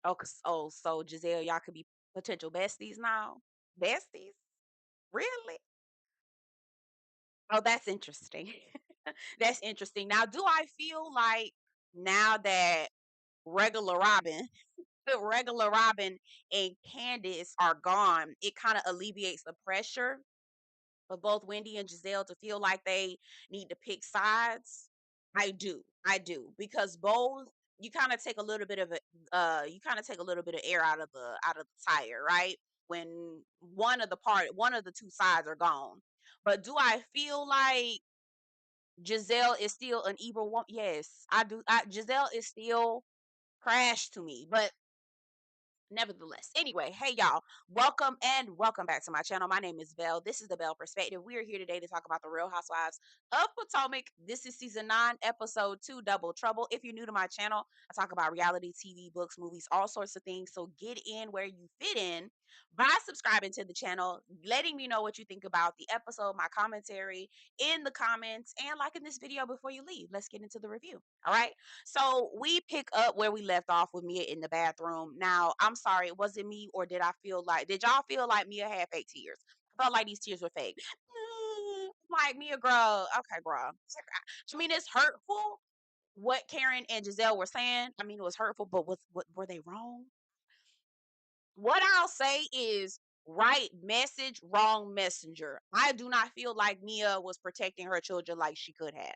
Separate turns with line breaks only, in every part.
Oh, so Gizelle, y'all could be potential besties now? Besties? Really? Oh, that's interesting. That's interesting. Now, do I feel like now that regular Robin, regular Robin and Candace are gone, it kind of alleviates the pressure for both Wendy and Gizelle to feel like they need to pick sides? I do, because both you kind of take a little bit of you kind of take a little bit of air out of the tire, right? When one of the two sides are gone. But do I feel like Giselle is still an evil one? Yes, I do. Giselle is still trash to me, but nevertheless, anyway, hey y'all, welcome and welcome back to my channel. My name is Belle. This is the Belle Perspective. We are here today to talk about the Real Housewives of Potomac. This is season 9, episode 2, Double Trouble. If you're new to my channel, I talk about reality TV, books, movies, all sorts of things. So get in where you fit in by subscribing to the channel, letting me know what you think about the episode, my commentary in the comments, and liking this video before you leave. Let's get into the review. All right. So we pick up where we left off with Mia in the bathroom. Now, I'm sorry, was it me or did y'all feel like Mia had fake tears? I felt like these tears were fake. Like Mia, girl, okay, girl. I mean, it's hurtful what Karen and Giselle were saying. I mean, it was hurtful, but what were they wrong? What I'll say is right message, wrong messenger. I do not feel like Mia was protecting her children like she could have.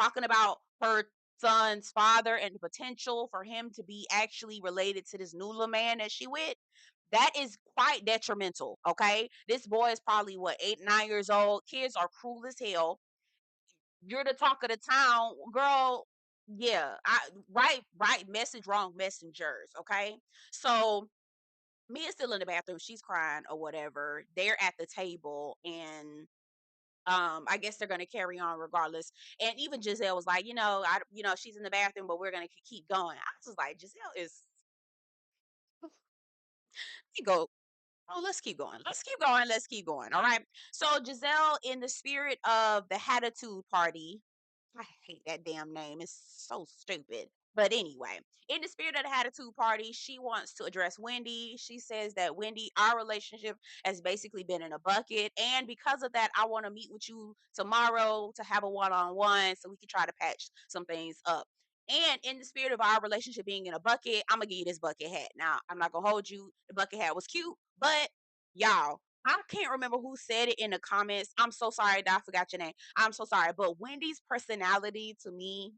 Talking about her son's father and the potential for him to be actually related to this Nula man that she with, that is quite detrimental. Okay. This boy is probably what, 8, 9 years old. Kids are cruel as hell. You're the talk of the town, girl. Yeah. Right message, wrong messengers. Okay. So Mia's still in the bathroom. She's crying or whatever. They're at the table and I guess they're gonna carry on regardless. And even Giselle was like, she's in the bathroom, but we're gonna keep going. I was just like, Giselle is you go. Oh, let's keep going. Let's keep going. Let's keep going. All right. So Giselle, in the spirit of the hattitude party, I hate that damn name. It's so stupid. But anyway, in the spirit of the Attitude Party, she wants to address Wendy. She says that Wendy, our relationship has basically been in a bucket. And because of that, I want to meet with you tomorrow to have a one on one so we can try to patch some things up. And in the spirit of our relationship being in a bucket, I'm going to give you this bucket hat. Now, I'm not going to hold you. The bucket hat was cute, but y'all, I can't remember who said it in the comments. I'm so sorry that I forgot your name. I'm so sorry. But Wendy's personality to me,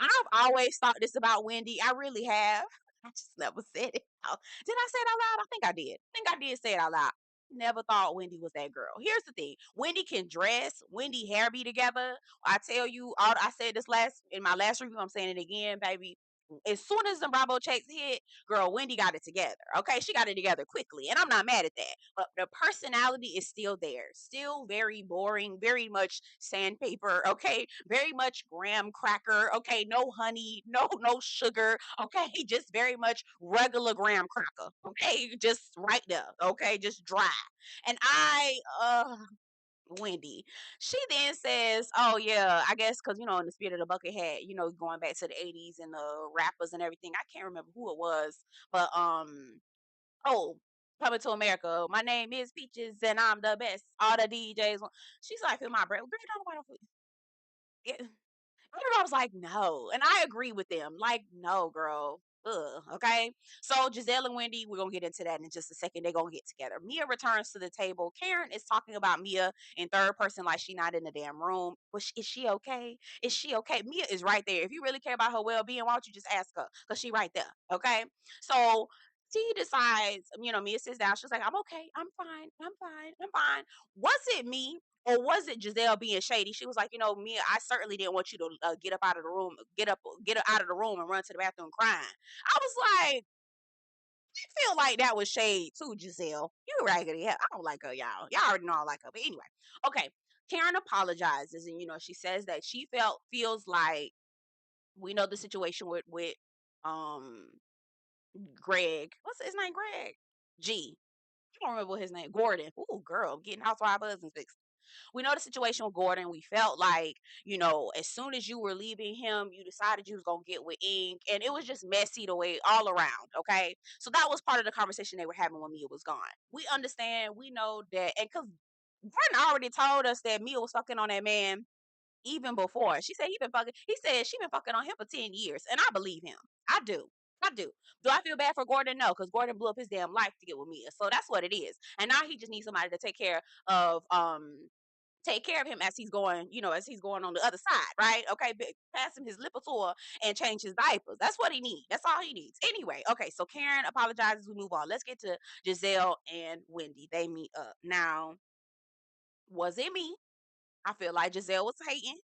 I've always thought this about Wendy. I really have. I just never said it out. Did I say it out loud? I think I did. I think I did say it out loud. Never thought Wendy was that girl. Here's the thing. Wendy can dress. Wendy hair be together. I tell you, I said this in my last review. I'm saying it again, baby. As soon as the Bravo checks hit, girl, Wendy got it together. Okay, she got it together quickly, and I'm not mad at that. But the personality is still there, still very boring, very much sandpaper. Okay, very much graham cracker. Okay, no honey, no sugar. Okay, just very much regular graham cracker. Okay, just right there. Okay, just dry. And Wendy. She then says, "Oh yeah, I guess because in the spirit of the bucket hat, going back to the '80s and the rappers and everything. I can't remember who it was, but oh, coming to America. My name is Peaches and I'm the best. All the DJs. She's like, feel my breath. Girl, don't nobody feel. Everybody was like, no. And I agree with them. Like, no, girl. Ugh, okay. So Giselle and Wendy, we're gonna get into that in just a second. They're gonna get together. Mia returns to the table. Karen is talking about Mia in third person, like she not in the damn room. But is she okay? Is she okay? Mia is right there. If you really care about her well-being, why don't you just ask her? Because she right there. Okay. So she decides, Mia sits down. She's like, I'm okay. I'm fine. I'm fine. I'm fine. Was it me? Or was it Giselle being shady? She was like, Mia, I certainly didn't want you to get up out of the room, get out of the room and run to the bathroom crying. I was like, I feel like that was shade too, Giselle. You raggedy hell. I don't like her, y'all. Y'all already know I don't like her. But anyway, okay. Karen apologizes and she says that she feels like we know the situation with um Greg. What's his name? Greg? G. I don't remember his name. Gordon. Ooh, girl, getting housewife husbands fixed. We know the situation with Gordon. We felt like, as soon as you were leaving him, you decided you was gonna get with Ink, and it was just messy the way all around. Okay, so that was part of the conversation they were having when Mia was gone. We understand, we know that, and because Gordon already told us that Mia was fucking on that man even before. She said he said she been fucking on him for 10 years. And I believe him. I do. I do. Do I feel bad for Gordon? No, because Gordon blew up his damn life to get with Mia. So that's what it is. And now he just needs somebody to of take care of him as he's going on the other side, right? Okay, pass him his Lipitor and change his diapers. That's what he needs. That's all he needs. Anyway, okay, so Karen apologizes. We move on. Let's get to Gizelle and Wendy. They meet up. Now, was it me? I feel like Gizelle was hating.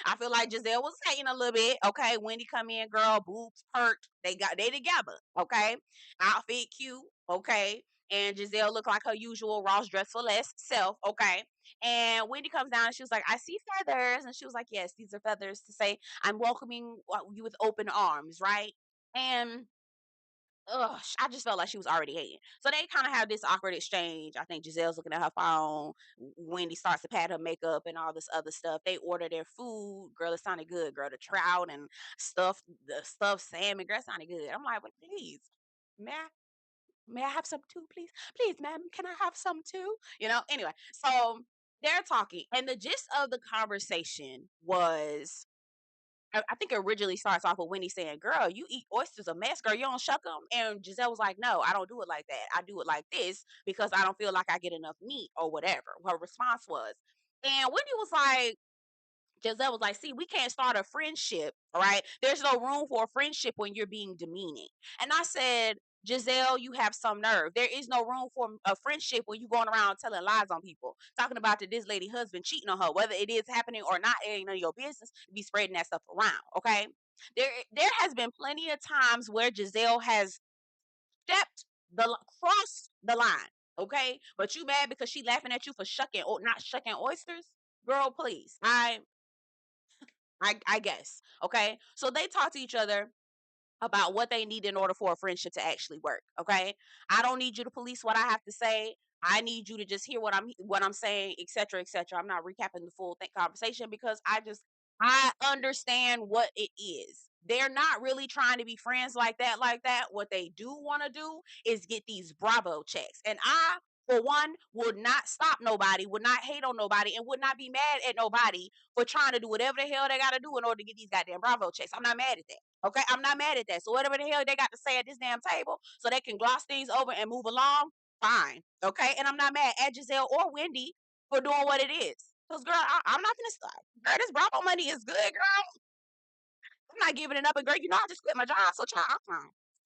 I feel like Gizelle was hating a little bit. Okay, Wendy come in, girl, boobs perked. They together. Okay, outfit cute. Okay, and Giselle looked like her usual Ross dress for less self. Okay, and Wendy comes down and she was like, "I see feathers," and she was like, "Yes, these are feathers to say I'm welcoming you with open arms, right?" And I just felt like she was already hating. So they kind of have this awkward exchange. I think Giselle's looking at her phone. Wendy starts to pat her makeup and all this other stuff. They order their food. Girl, it sounded good. Girl, the trout and the stuffed salmon. Girl, it sounded good. I'm like, well, please, may I, may I have some too, please? Please, ma'am, can I have some too? Anyway, so they're talking. And the gist of the conversation was I think it originally starts off with Wendy saying, "Girl, you eat oysters a mess, girl. You don't shuck them." And Giselle was like, "No, I don't do it like that. I do it like this because I don't feel like I get enough meat or whatever." Her response was, and Wendy was like, Giselle was like, "See, we can't start a friendship, all right? There's no room for a friendship when you're being demeaning." And I said, Giselle, you have some nerve. There is no room for a friendship when you going around telling lies on people, talking about that this lady husband cheating on her, whether it is happening or not, it ain't none of your business to be spreading that stuff around. Okay, there has been plenty of times where Giselle has stepped crossed the line. Okay, but you mad because she laughing at you for shucking or not shucking oysters, girl? Please, I guess. Okay. So they talk to each other about what they need in order for a friendship to actually work. Okay. I don't need you to police what I have to say. I need you to just hear what I'm saying, etc., etc. I'm not recapping the full conversation because I understand what it is. They're not really trying to be friends like that, like that. What they do want to do is get these Bravo checks. And I, for one, would not stop nobody, would not hate on nobody, and would not be mad at nobody for trying to do whatever the hell they got to do in order to get these goddamn Bravo checks. I'm not mad at that. Okay, I'm not mad at that. So whatever the hell they got to say at this damn table, so they can gloss things over and move along, fine. Okay, and I'm not mad at Giselle or Wendy for doing what it is. Cause girl, I'm not gonna stop. Girl, this Bravo money is good, girl. I'm not giving it up. And girl, I just quit my job, so child,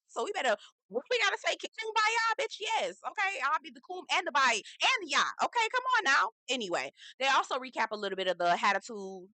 so we better. What we gotta say, kumbaya, bitch? Yes, okay. I'll be the kum and the bye and the ya. Okay, come on now. Anyway, they also recap a little bit of the attitude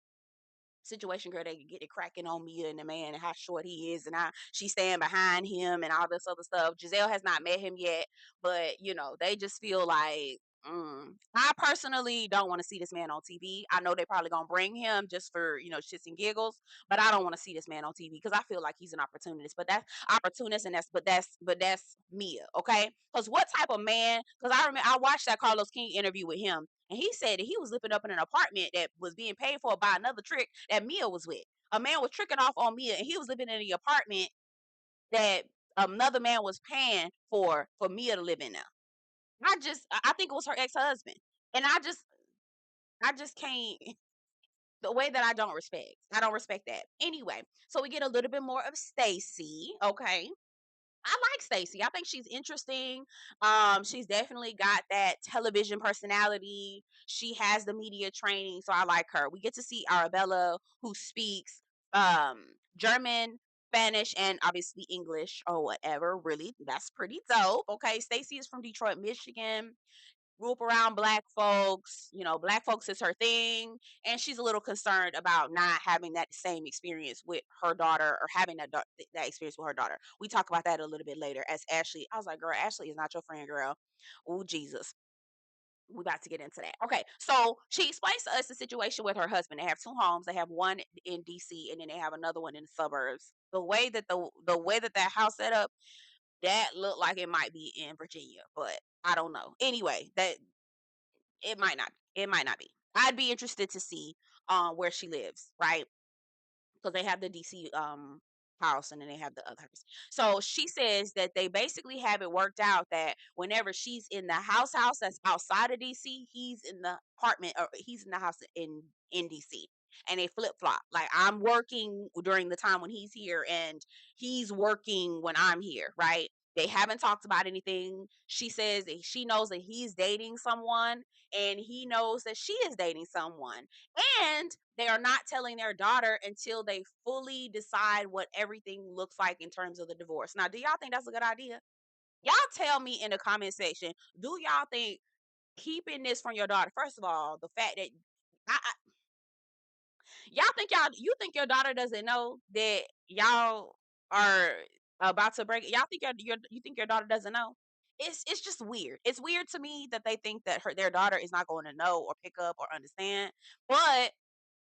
situation, girl. They can get it cracking on Mia and the man and how short he is and how she's staying behind him and all this other stuff. Giselle has not met him yet, but they just feel like I personally don't want to see this man on TV. I know they probably gonna bring him just for shits and giggles, but I don't want to see this man on TV because I feel like he's an opportunist. But that's opportunist, and that's Mia, okay? Because what type of man? Because I remember I watched that Carlos King interview with him, and he said that he was living up in an apartment that was being paid for by another trick that Mia was with. A man was tricking off on Mia, and he was living in the apartment that another man was paying for Mia to live in now. I think it was her ex-husband. And I just can't the way that I don't respect. I don't respect that. Anyway, so we get a little bit more of Stacey, okay? I like Stacey. I think she's interesting. She's definitely got that television personality. She has the media training, so I like her. We get to see Arabella, who speaks um German, Spanish, and obviously English or whatever. Really, that's pretty dope. Okay, Stacey is from Detroit, Michigan. Grew up around black folks. Black folks is her thing, and she's a little concerned about not having that same experience with her daughter or having that experience with her daughter. We talk about that a little bit later. As Ashley, I was like, "Girl, Ashley is not your friend, girl." Oh Jesus, we about to get into that. Okay, so she explains to us the situation with her husband. They have two homes. They have one in DC, and then they have another one in the suburbs. The way that house set up, that looked like it might be in Virginia, but I don't know. Anyway, that it might not. It might not be. I'd be interested to see where she lives, right? Because they have the DC house and then they have the other house. So she says that they basically have it worked out that whenever she's in the house that's outside of DC, he's in the apartment or he's in the house in DC. And they flip flop. Like I'm working during the time when he's here and he's working when I'm here, right? They haven't talked about anything. She says that she knows that he's dating someone and he knows that she is dating someone. And they are not telling their daughter until they fully decide what everything looks like in terms of the divorce. Now, do y'all think that's a good idea? Y'all tell me in the comment section. Do y'all think keeping this from your daughter? First of all, the fact that y'all think you think your daughter doesn't know that y'all are about to break it. Y'all think you think your daughter doesn't know? It's just weird. It's weird to me that they think that their daughter is not going to know or pick up or understand. But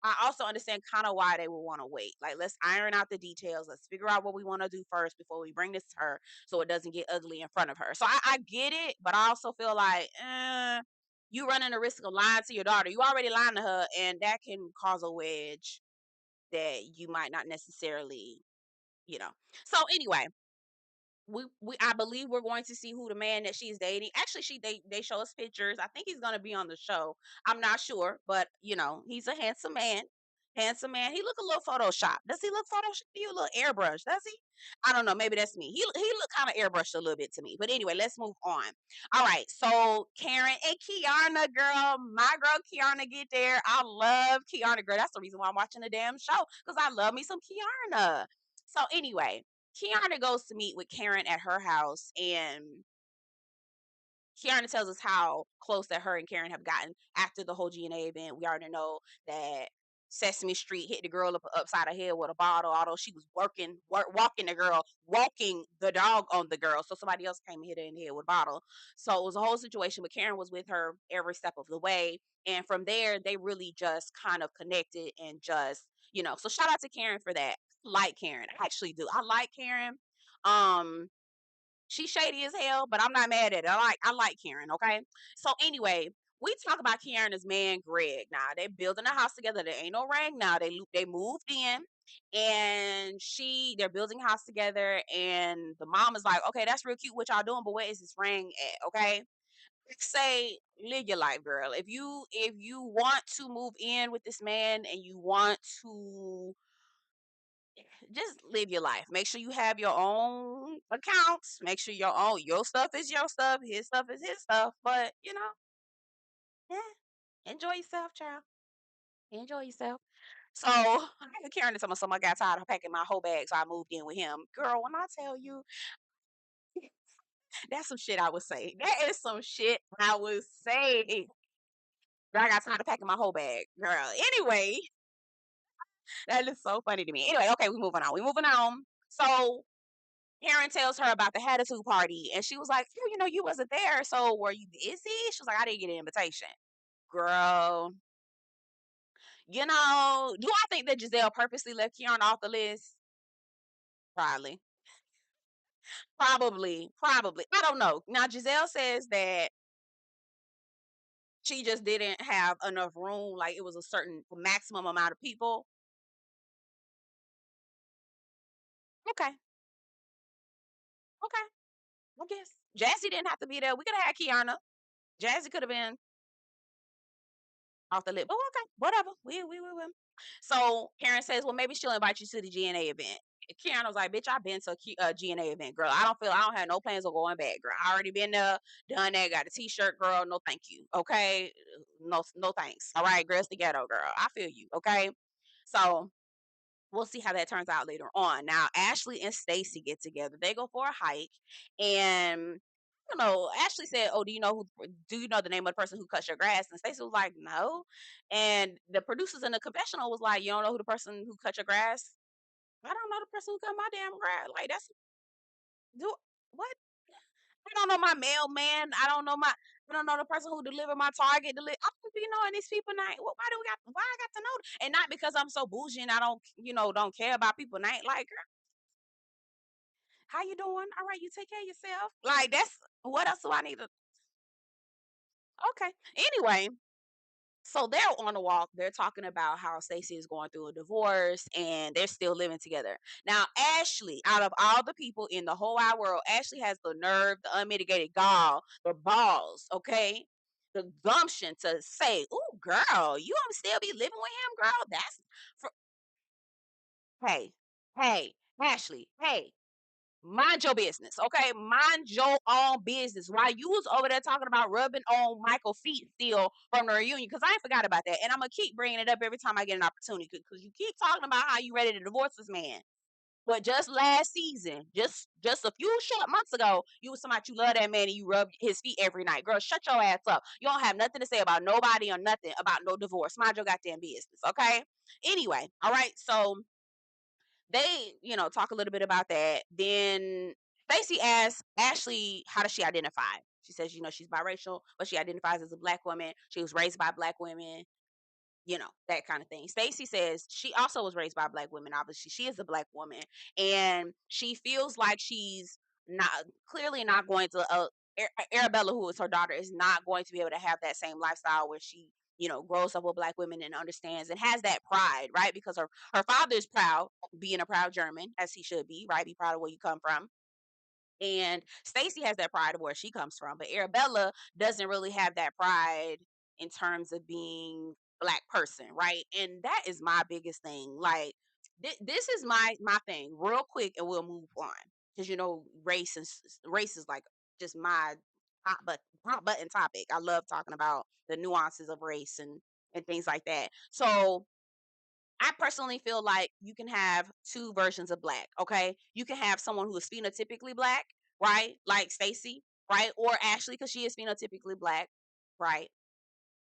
I also understand kind of why they would want to wait. Like, let's iron out the details. Let's figure out what we want to do first before we bring this to her so it doesn't get ugly in front of her. So I get it, but I also feel like, you running the risk of lying to your daughter. You already lying to her, and that can cause a wedge that you might not necessarily, you know. So anyway, we I believe we're going to see who the man that she's dating. Actually, they show us pictures. I think he's gonna be on the show. I'm not sure, but he's a handsome man. Handsome man. He look a little Photoshop. Does he look Photoshop to you? A little airbrush? Does he? I don't know. Maybe that's me. He look kind of airbrushed a little bit to me. But anyway, let's move on. All right. So Karen and Kiana, girl, my girl Kiana, get there. I love Kiana, girl. That's the reason why I'm watching the damn show because I love me some Kiana. So anyway, Kiana goes to meet with Karen at her house, and Kiana tells us how close that her and Karen have gotten after the whole GNA event. We already know that Sesame Street hit the girl upside her head with a bottle, although she was walking the girl, walking the dog on the girl. So somebody else came and hit her in the head with a bottle. So it was a whole situation, but Karen was with her every step of the way. And from there, they really just kind of connected and just, so shout out to Karen for that. Like Karen. I actually do. I like Karen. Um, She's shady as hell, but I'm not mad at it. I like Karen, okay? So anyway, we talk about Kiana's man Greg. Now they building a house together. There ain't no ring now. They moved in and they're building a house together and the mom is like, okay, that's real cute what y'all doing, but where is this ring at? Okay. Say live your life, girl. If you want to move in with this man and you want to just live your life. Make sure you have your own accounts. Make sure your stuff is your stuff, his stuff is his stuff. But yeah, enjoy yourself, child. Enjoy yourself. So Karen told me something. I got tired of packing my whole bag, so I moved in with him. Girl, when I tell you, that's some shit I would say. That is some shit I would say. Girl, I got tired of packing my whole bag, girl. Anyway, that is so funny to me. Anyway, okay, we moving on. We moving on. So Karen tells her about the hattitude party, and she was like, "Oh, you wasn't there, so were you busy?" She was like, "I didn't get an invitation." Girl, do I think that Gizelle purposely left Kiana off the list? Probably, probably. I don't know. Now Giselle says that she just didn't have enough room, like it was a certain maximum amount of people. Okay, okay, I guess Jazzy didn't have to be there. We could have had Kiana. Jazzy could have been off the list. But okay, whatever. We. So Karen says, well, maybe she'll invite you to the GNA event. Karen was like, bitch, I've been to a GNA event, girl. I don't have no plans of going back, girl. I already been there, done that, got a t-shirt, girl. No, thank you. Okay. No, thanks. All right, girls, the ghetto, girl. I feel you. Okay. So we'll see how that turns out later on. Now, Ashley and Stacey get together. They go for a hike, and I don't know. Ashley said, "Oh, do you know the name of the person who cuts your grass?" And Stacey was like, "No." And the producers in the confessional was like, "You don't know who the person who cut your grass?" I don't know the person who cut my damn grass. Like that's do what? I don't know my mailman. I don't know the person who delivered my Target. I don't be knowing these people name. Well, why I got to know? And not because I'm so bougie and I don't care about people name. Like, girl, how you doing? All right, you take care of yourself. Like, that's what else do I need to? Okay. Anyway, So they're on a walk. They're talking about how Stacey is going through a divorce and they're still living together. Now, Ashley, out of all the people in the whole wide world, Ashley has the nerve, the unmitigated gall, the balls, okay? The gumption to say, "Ooh, girl, you gonna still be living with him, girl? That's for hey, hey, Ashley, hey, mind your business, okay? Mind your own business. While you was over there talking about rubbing on Michael feet still from the reunion, because I ain't forgot about that. And I'm going to keep bringing it up every time I get an opportunity because you keep talking about how you ready to divorce this man. But just last season, just a few short months ago, you was somebody you love that man and you rub his feet every night. Girl, shut your ass up. You don't have nothing to say about nobody or nothing about no divorce. Mind your goddamn business, okay? Anyway, all right. So they, talk a little bit about that. Then Stacey asks Ashley, how does she identify? She says, she's biracial, but she identifies as a black woman. She was raised by black women, that kind of thing. Stacey says she also was raised by black women. Obviously, she is a black woman, and she feels like she's not clearly not going to. Arabella, who is her daughter, is not going to be able to have that same lifestyle where she, grows up with black women and understands and has that pride, right? Because her father is proud, being a proud German, as he should be, right? Be proud of where you come from. And Stacey has that pride of where she comes from, but Arabella doesn't really have that pride in terms of being black person, right? And that is my biggest thing. Like this is my thing, real quick, and we'll move on because race is like just my hot button topic. I love talking about the nuances of race and things like that. So I personally feel like you can have two versions of black, okay? You can have someone who is phenotypically black, right? Like Stacey, right? Or Ashley, because she is phenotypically black, right?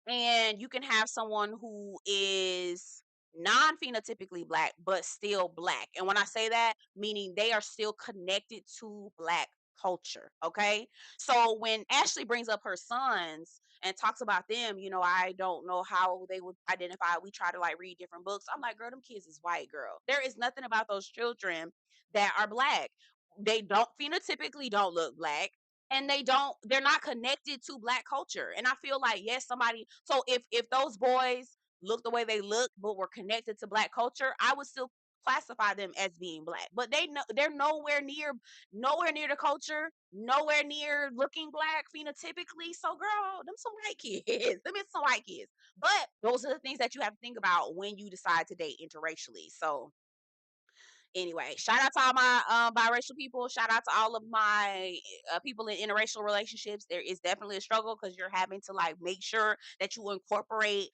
And you can have someone who is non-phenotypically black but still black, and when I say that, meaning they are still connected to black culture, okay? So when Ashley brings up her sons and talks about them, I don't know how they would identify. We try to like read different books. I'm like, girl, them kids is white, girl. There is nothing about those children that are black. They don't phenotypically don't look black, and they're not connected to black culture. And I feel like, yes, somebody, so if those boys look the way they look but were connected to black culture, I would still classify them as being black. But they're nowhere near the culture, nowhere near looking black phenotypically. So girl, them some white kids. Them is some white kids. But those are the things that you have to think about when you decide to date interracially. So anyway, shout out to all my biracial people. Shout out to all of my people in interracial relationships. There is definitely a struggle because you're having to like make sure that you incorporate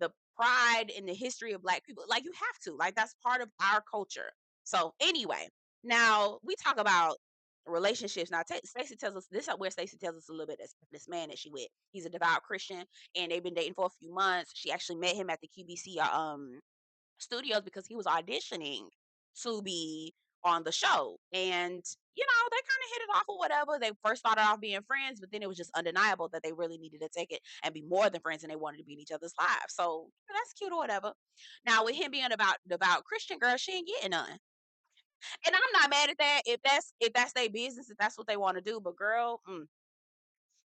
the pride and the history of black people. Like you have to. Like that's part of our culture. So anyway, now we talk about relationships. Now Stacey tells us this is where Stacey tells us a little bit of this man that she with. He's a devout Christian and they've been dating for a few months. She actually met him at the QBC studios because he was auditioning to be on the show. And, they kind of hit it off or whatever. They first started off being friends, but then it was just undeniable that they really needed to take it and be more than friends and they wanted to be in each other's lives. So that's cute or whatever. Now, with him being about Christian girl, she ain't getting none. And I'm not mad at that if that's their business, if that's what they want to do. But girl,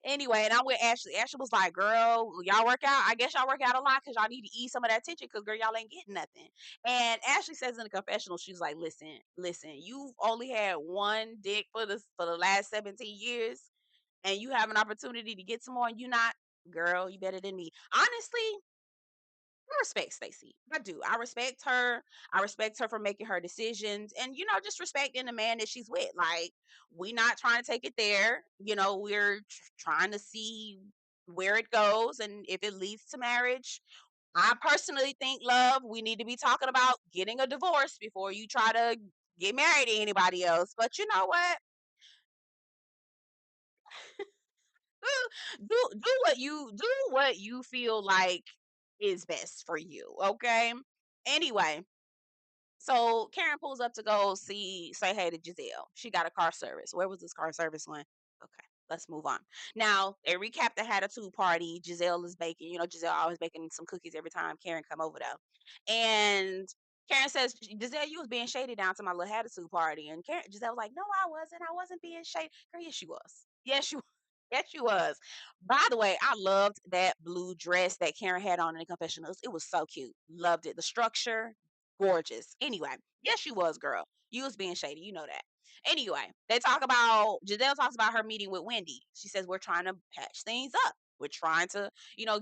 anyway, and I'm with Ashley. Ashley was like, girl, y'all work out. I guess y'all work out a lot because y'all need to ease some of that tension because, girl, y'all ain't getting nothing. And Ashley says in the confessional, she's like, listen, you've only had one dick for the last 17 years and you have an opportunity to get some more and you not, girl, you better than me. Honestly, I respect Stacey. I do. I respect her. I respect her for making her decisions and, just respecting the man that she's with. Like, we not trying to take it there. We're trying to see where it goes and if it leads to marriage. I personally think, love, we need to be talking about getting a divorce before you try to get married to anybody else. But you know what? Do what you feel like is best for you. Okay. Anyway, so Karen pulls up to go say hey to Gizelle. She got a car service. Where was this car service one? Okay, let's move on. Now they recap the hattitude party. Gizelle is baking. Gizelle always baking some cookies every time Karen come over though. And Karen says, Giselle, you was being shady down to my little hattitude party. And Giselle was like, no, I wasn't. I wasn't being shady. Girl, yes, she was. Yes, you Yes, she was. By the way, I loved that blue dress that Karen had on in the confessionals. It was so cute. Loved it. The structure, gorgeous. Anyway, yes, she was, girl. You was being shady. You know that. Anyway, Gizelle talks about her meeting with Wendy. She says, we're trying to patch things up. We're trying to,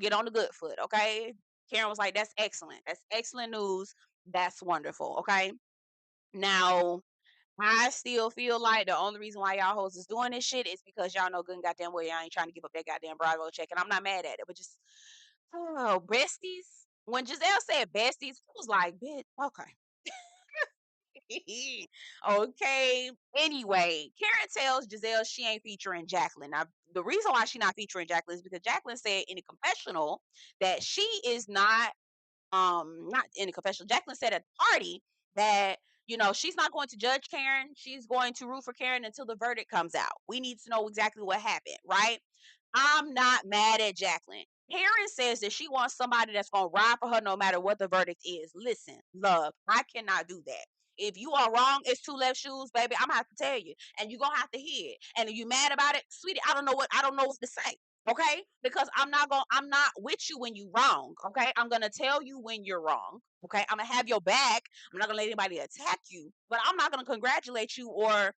get on the good foot. Okay. Karen was like, that's excellent. That's excellent news. That's wonderful. Okay. Now, I still feel like the only reason why y'all hoes is doing this shit is because y'all know good and goddamn well y'all ain't trying to give up that goddamn Bravo check, and I'm not mad at it, but just besties. When Giselle said besties, I was like, bitch, okay. Okay. Anyway, Karen tells Giselle she ain't featuring Jacqueline. Now, the reason why she not featuring Jacqueline is because Jacqueline said in a confessional that she is not in the confessional. Jacqueline said at the party that she's not going to judge Karen. She's going to root for Karen until the verdict comes out. We need to know exactly what happened, right? I'm not mad at Jacqueline. Karen says that she wants somebody that's going to ride for her no matter what the verdict is. Listen, love, I cannot do that. If you are wrong, it's two left shoes, baby. I'm gonna have to tell you, and you're gonna have to hear it. And if you mad about it, sweetie, I don't know what to say. Okay, because I'm not with you when you wrong. Okay, I'm gonna tell you when you're wrong. Okay, I'm gonna have your back. I'm not gonna let anybody attack you, but I'm not gonna congratulate you or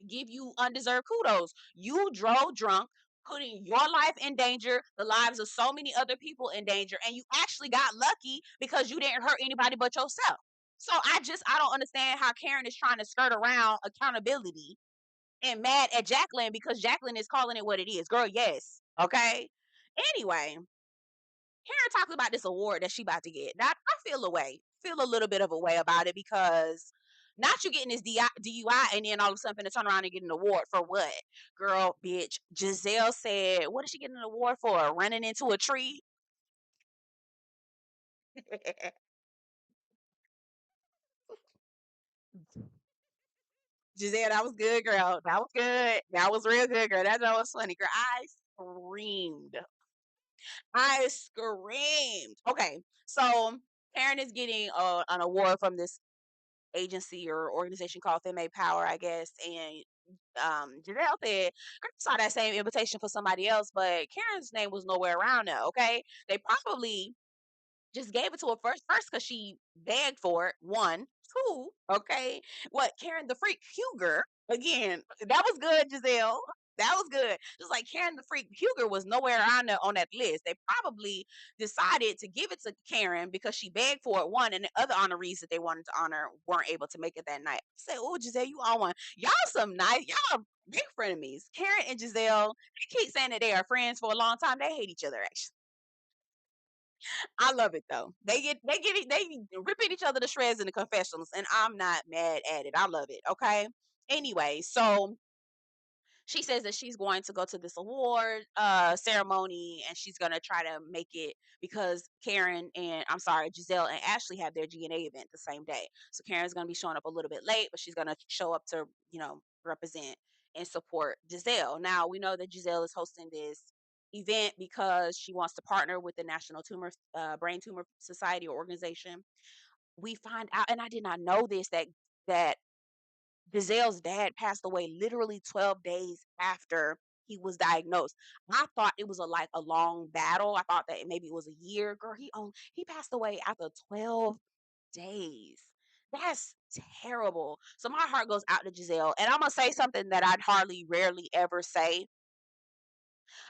give you undeserved kudos. You drove drunk, putting your life in danger, the lives of so many other people in danger, and you actually got lucky because you didn't hurt anybody but yourself. So I don't understand how Karen is trying to skirt around accountability and mad at Jacqueline because Jacqueline is calling it what it is. Girl, yes. Okay. Anyway, Karen talks about this award that she about to get. Now I feel a little bit of a way about it because not you getting this DUI and then all of a sudden to turn around and get an award for what? Girl, bitch. Giselle said, what is she getting an award for? Running into a tree? Giselle, that was good, girl. That was good. That was real good, girl. That was funny, girl. Screamed. I screamed. Okay, so Karen is getting an award from this agency or organization called Female Power, I guess. And Giselle said, I saw that same invitation for somebody else, but Karen's name was nowhere around there. Okay, they probably just gave it to her first because she begged for it. One, two, okay. What Karen the Freak Huger again? That was good, Giselle. That was good. Just like Karen the Freak Huger was nowhere on that list. They probably decided to give it to Karen because she begged for it. One, and the other honorees that they wanted to honor weren't able to make it that night. I said, "Oh, Giselle, you all one. Y'all some nice. Y'all big frenemies. Karen and Giselle. They keep saying that they are friends for a long time. They hate each other. Actually, I love it though. They ripping each other to shreds in the confessionals, and I'm not mad at it. I love it. Okay. Anyway, so she says that she's going to go to this award ceremony and she's going to try to make it because Giselle and Ashley have their GNA event the same day. So Karen's going to be showing up a little bit late, but she's going to show up to, represent and support Giselle. Now, we know that Giselle is hosting this event because she wants to partner with the National Brain Tumor Society or organization. We find out, and I did not know this, that Giselle's dad passed away literally 12 days after he was diagnosed. I thought it was a long battle. I thought that maybe it was a year. Girl, he passed away after 12 days. That's terrible. So my heart goes out to Giselle. And I'm gonna say something that I'd hardly rarely ever say.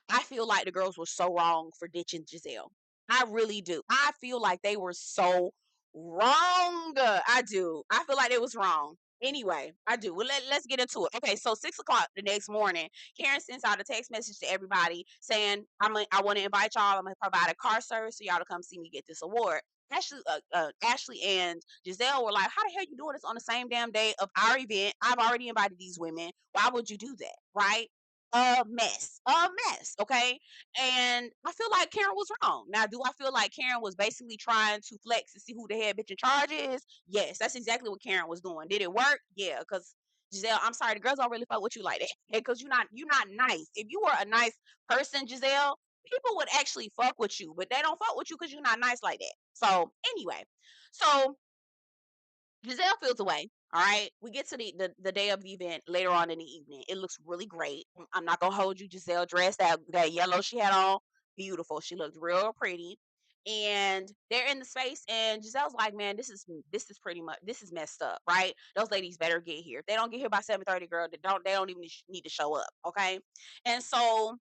I feel like the girls were so wrong for ditching Giselle. I really do. I feel like they were so wrong. I do. I feel like it was wrong. Anyway, I do. Well, let's get into it. Okay, so 6 o'clock the next morning, Karen sends out a text message to everybody saying, I want to invite y'all. I'm going to provide a car service so y'all to come see me get this award. Ashley and Giselle were like, how the hell you doing this on the same damn day of our event? I've already invited these women. Why would you do that? Right? A mess. Okay. And I feel like Karen was wrong. Now, do I feel like Karen was basically trying to flex to see who the head bitch in charge is? Yes, that's exactly what Karen was doing. Did it work? Yeah, because Giselle, I'm sorry, the girls don't really fuck with you like that. Because you're not nice. If you were a nice person, Giselle, people would actually fuck with you, but they don't fuck with you because you're not nice like that. So anyway, so Giselle feels away. All right, we get to the day of the event later on in the evening. It looks really great. I'm not gonna hold you. Gizelle dress, that yellow she had on, beautiful. She looked real pretty. And they're in the space, and Giselle's like, "Man, this is pretty much, this is messed up, right? Those ladies better get here. If they don't get here by 7:30, girl, they don't even need to show up, okay?" And so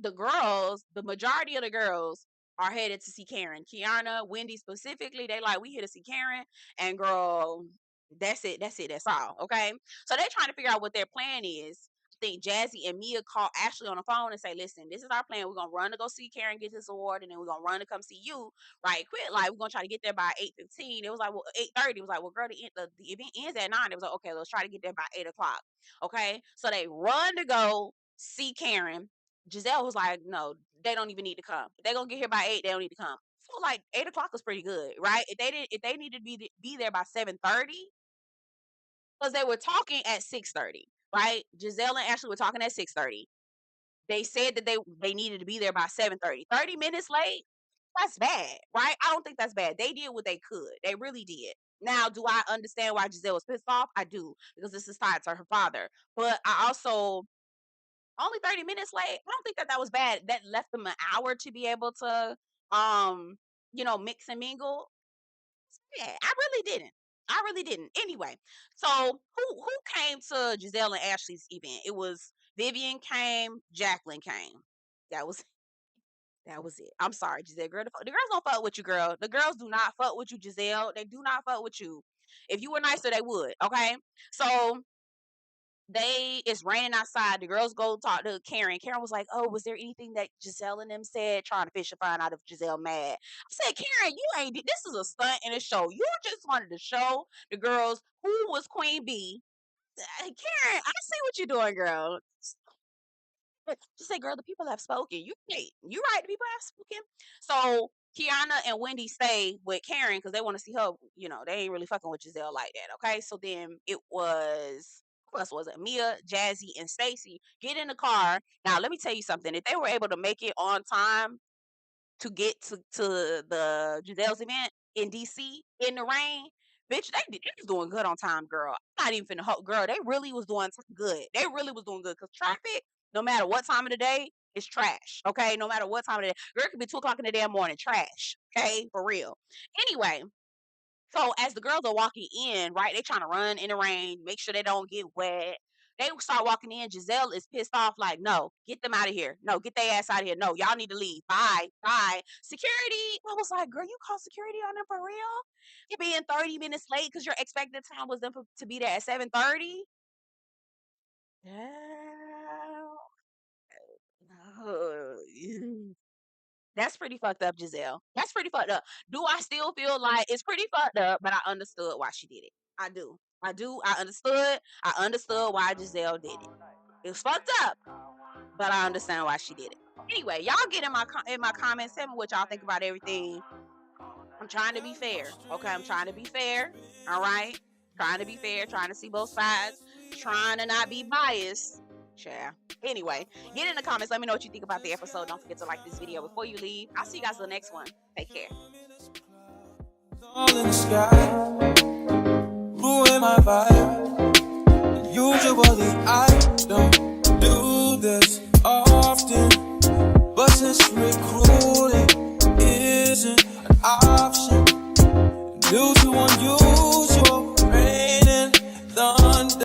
the majority of the girls are headed to see Karen. Kiana, Wendy specifically, they like, we here to see Karen. And girl, that's all. Okay. So they're trying to figure out what their plan is. I think Jazzy and Mia call Ashley on the phone and say, listen, this is our plan. We're gonna run to go see Karen get this award, and then we're gonna run to come see you right quick. Like, we're gonna try to get there by 8:15. It was like, well, 8:30. It was like, well, girl, the event ends at 9. It was like, okay, let's try to get there by 8 o'clock. Okay. So they run to go see Karen. Gizelle was like, no, they don't even need to come. If they're gonna get here by 8, they don't need to come. So like 8 o'clock was pretty good, right? If they needed to be there by 7:30, because they were talking at 6:30, right? Gizelle and Ashley were talking at 6:30. They said that they needed to be there by 7:30. 30 minutes late, that's bad, right? I don't think that's bad. They did what they could. They really did. Now, do I understand why Gizelle was pissed off? I do, because this is tied to her father. But I also, only 30 minutes late, I don't think that was bad. That left them an hour to be able to, um, mix and mingle. Yeah, I really didn't. I really didn't. Anyway, so who came to Gizelle and Ashley's event? It was Vivian came, Jacqueline came. That was that was it. I'm sorry, Gizelle. Girl, the girls don't fuck with you, girl. The girls do not fuck with you, Gizelle. They do not fuck with you. If you were nicer, they would. Okay, so it's raining outside. The girls go talk to Karen. Karen was like, "Oh, was there anything that Gizelle and them said?" Trying to fish and find out if Gizelle mad. I said, "Karen, you ain't. This is a stunt and a show. You just wanted to show the girls who was Queen Bee." Karen, I see what you're doing, girl. Just say, girl, the people have spoken. You right, the people have spoken. So Kiana and Wendy stay with Karen because they want to see her. They ain't really fucking with Gizelle like that. Okay, so then it was, who else was it? Mia, Jazzy, and Stacey get in the car. Now let me tell you something. If they were able to make it on time to get to the Giselle's event in DC in the rain, bitch, they was doing good on time, girl. I'm not even finna hope, girl. They really was doing good. They really was doing good because traffic, no matter what time of the day, is trash. Okay, no matter what time of the day, girl, it could be 2 o'clock in the damn morning, trash. Okay, for real. Anyway, so as the girls are walking in, right, they trying to run in the rain, make sure they don't get wet. They start walking in. Giselle is pissed off, like, no, get them out of here. No, get their ass out of here. No, y'all need to leave. Bye. Bye. Security. I was like, girl, you call security on them for real? You're being 30 minutes late because your expected time was them to be there at 7:30? Yeah. That's pretty fucked up, Gizelle. That's pretty fucked up. Do I still feel like it's pretty fucked up, but I understood why she did it. I do. I do. I understood. I understood why Gizelle did it. It was fucked up, but I understand why she did it. Anyway, y'all get in my comments. Tell me what y'all think about everything. I'm trying to be fair. Okay, I'm trying to be fair. All right, trying to be fair. Trying to see both sides. Trying to not be biased. Sure. Anyway, get in the comments. Let me know what you think about the episode. Don't forget to like this video before you leave. I'll see you guys in the next one. Take care. All in the sky, ruin my vibe. Usually I don't do this often, but since recruiting isn't an option, due to one